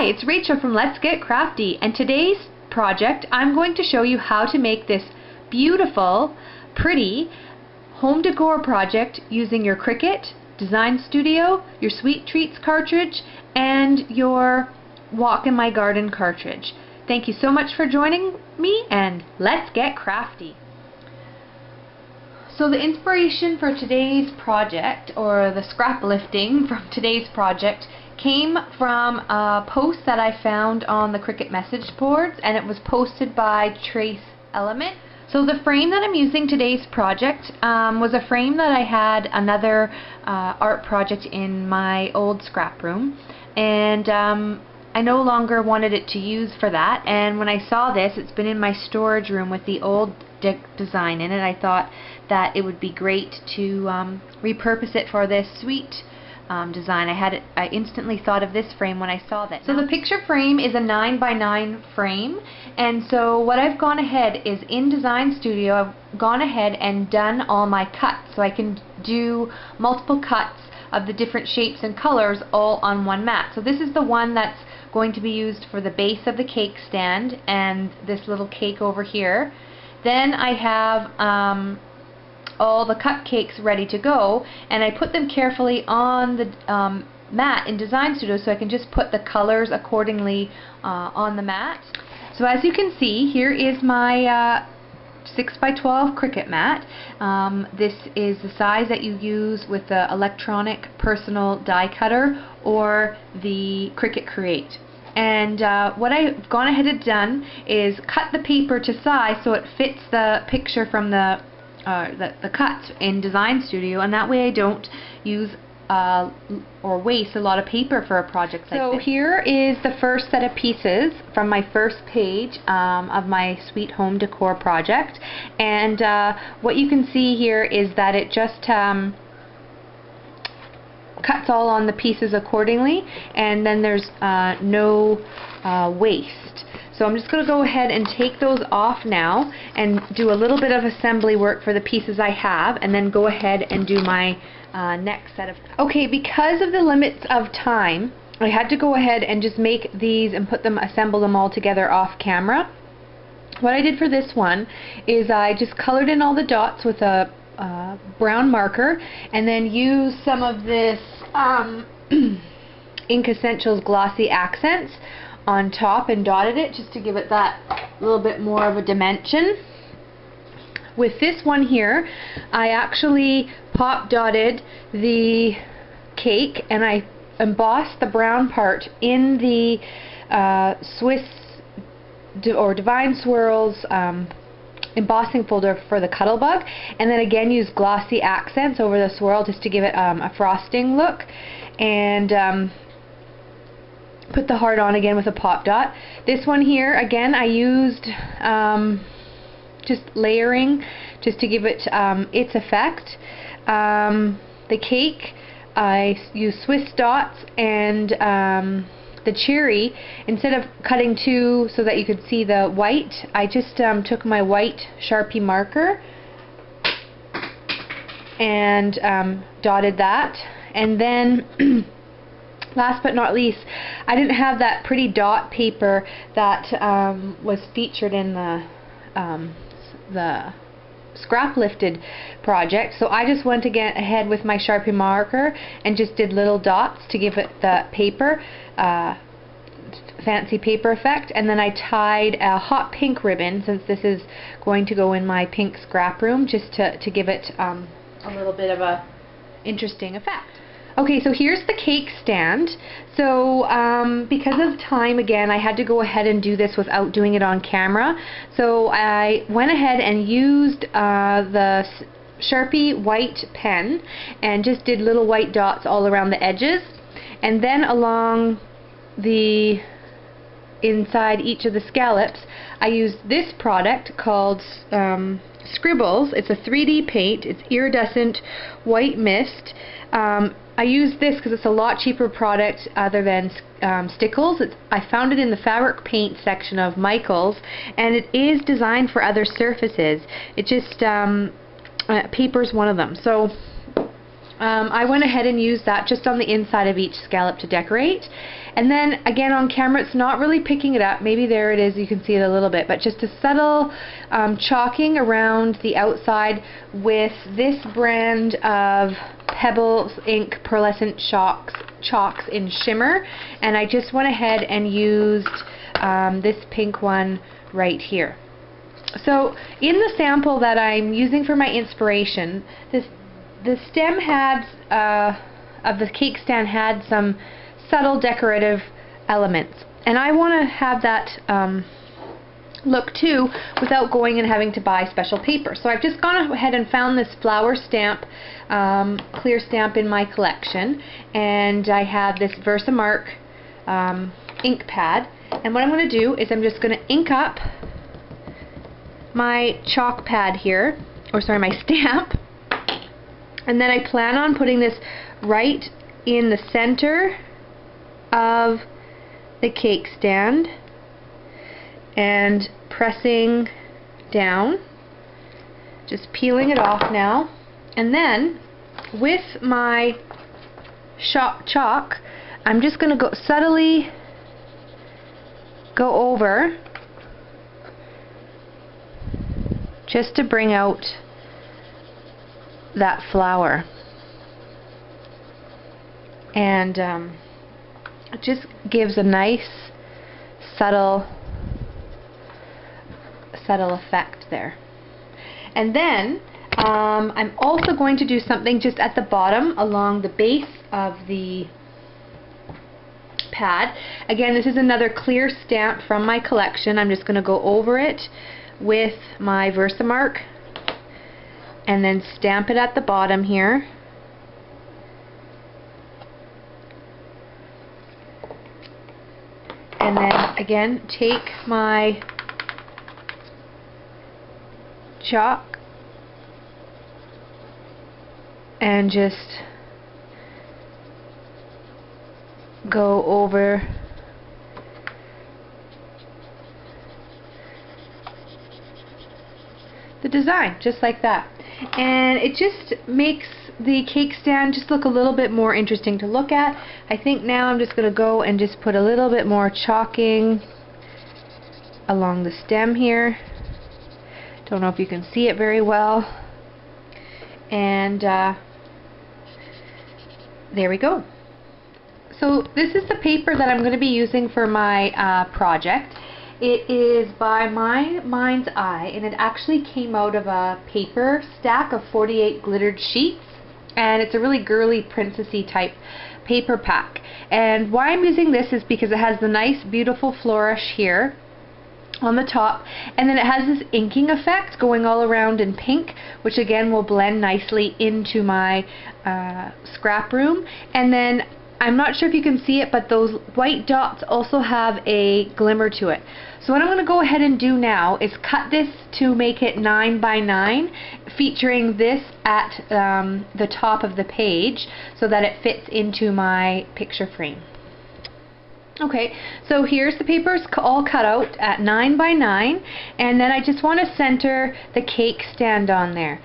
it's Rachel from Let's Get Crafty, and today's project I'm going to show you how to make this beautiful, pretty home decor project using your Cricut Design Studio, your Sweet Treats cartridge, and your Walk in My Garden cartridge. Thank you so much for joining me, and let's get crafty. So the inspiration for today's project, or the scrap lifting from today's project, came from a post that I found on the Cricut message boards, and it was posted by Trace Element. So the frame that I'm using today's project was a frame that I had another art project in my old scrap room, and I no longer wanted it to use for that, and when I saw this, it's been in my storage room with the old design in it, I thought that it would be great to repurpose it for this sweet design. I instantly thought of this frame when I saw that. So the picture frame is a 9x9 frame, and so what I've gone ahead is in Design Studio, I've gone ahead and done all my cuts, so I can do multiple cuts of the different shapes and colors all on one mat. So this is the one that's going to be used for the base of the cake stand and this little cake over here. Then I have all the cupcakes ready to go, and I put them carefully on the mat in Design Studio so I can just put the colors accordingly on the mat. So as you can see, here is my 6x12 Cricut mat. This is the size that you use with the electronic personal die cutter or the Cricut Create. And what I've gone ahead and done is cut the paper to size so it fits the picture from the cut in Design Studio, and that way I don't use or waste a lot of paper for a project like this. So here is the first set of pieces from my first page of my Sweet Home Decor project, and what you can see here is that it just cuts all on the pieces accordingly, and then there's no waste. So I'm just going to go ahead and take those off now and do a little bit of assembly work for the pieces I have, and then go ahead and do my next set of... Okay, because of the limits of time, I had to go ahead and just make these and assemble them all together off camera. What I did for this one is I just colored in all the dots with a brown marker, and then used some of this Ink Essentials Glossy Accents on top and dotted it just to give it that little bit more of a dimension. With this one here, I actually pop dotted the cake, and I embossed the brown part in the Swiss or Divine Swirls embossing folder for the Cuttlebug, and then again use glossy accents over the swirl just to give it a frosting look, and put the heart on again with a pop dot. This one here, again, I used just layering just to give it its effect. The cake, I used Swiss dots, and the cherry, instead of cutting two so that you could see the white, I just took my white Sharpie marker and dotted that. And then last but not least, I didn't have that pretty dot paper that was featured in the scrap lifted project, so I just went ahead with my Sharpie marker and just did little dots to give it the paper fancy paper effect, and then I tied a hot pink ribbon, since this is going to go in my pink scrap room, just to give it a little bit of a interesting effect. Okay, so here's the cake stand. So because of time, again, I had to go ahead and do this without doing it on camera. So I went ahead and used the Sharpie white pen and just did little white dots all around the edges. And then along the inside each of the scallops, I used this product called Scribbles. It's a 3D paint. It's iridescent white mist. I use this because it's a lot cheaper product other than Stickles. I found it in the fabric paint section of Michael's, and it is designed for other surfaces. It just paper's one of them. So I went ahead and used that just on the inside of each scallop to decorate. And then again on camera it's not really picking it up. Maybe there it is, you can see it a little bit, but just a subtle chalking around the outside with this brand of Pebbles Ink Pearlescent chalks in shimmer, and I just went ahead and used this pink one right here. So in the sample that I'm using for my inspiration, the stem had of the cake stand had some subtle decorative elements, and I want to have that look too without going and having to buy special paper. So I've just gone ahead and found this flower stamp, clear stamp in my collection, and I have this Versamark ink pad, and what I'm going to do is I'm just going to ink up my chalk pad here, or sorry, my stamp, and then I plan on putting this right in the center of the cake stand and pressing down, just peeling it off now, and then with my chalk I'm just going to go subtly go over just to bring out that flower, and it just gives a nice subtle effect there. And then I'm also going to do something just at the bottom along the base of the pad. Again, this is another clear stamp from my collection. I'm just going to go over it with my Versamark and then stamp it at the bottom here. And then again take my chalk and just go over the design just like that, and it just makes the cake stand just look a little bit more interesting to look at. I think now I'm just going to go and just put a little bit more chalking along the stem here. Don't know if you can see it very well, and there we go. So this is the paper that I'm going to be using for my project. It is by My Mind's Eye, and it actually came out of a paper stack of 48 glittered sheets, and it's a really girly princessy type paper pack. And why I'm using this is because it has the nice beautiful flourish here on the top, and then it has this inking effect going all around in pink, which again will blend nicely into my scrap room. And then I'm not sure if you can see it, but those white dots also have a glimmer to it. So what I'm going to go ahead and do now is cut this to make it 9 by 9, featuring this at the top of the page so that it fits into my picture frame. Okay, so here's the papers all cut out at 9 by 9, and then I just want to center the cake stand on there.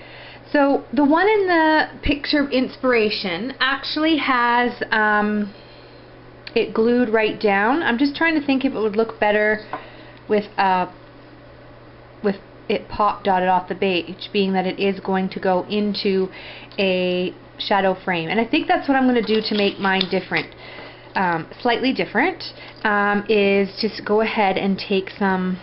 So the one in the picture inspiration actually has it glued right down. I'm just trying to think if it would look better with it pop dotted off the page, being that it is going to go into a shadow frame. And I think that's what I'm going to do to make mine different. Slightly different, is just go ahead and take some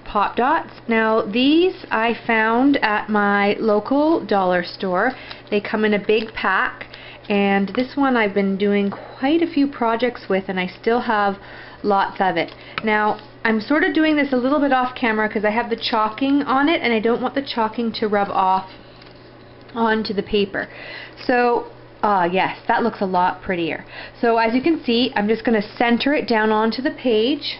pop dots. Now these I found at my local dollar store. They come in a big pack, and this one I've been doing quite a few projects with, and I still have lots of it. Now I'm sort of doing this a little bit off camera because I have the chalking on it, and I don't want the chalking to rub off onto the paper. So yes, that looks a lot prettier. So as you can see, I'm just going to center it down onto the page.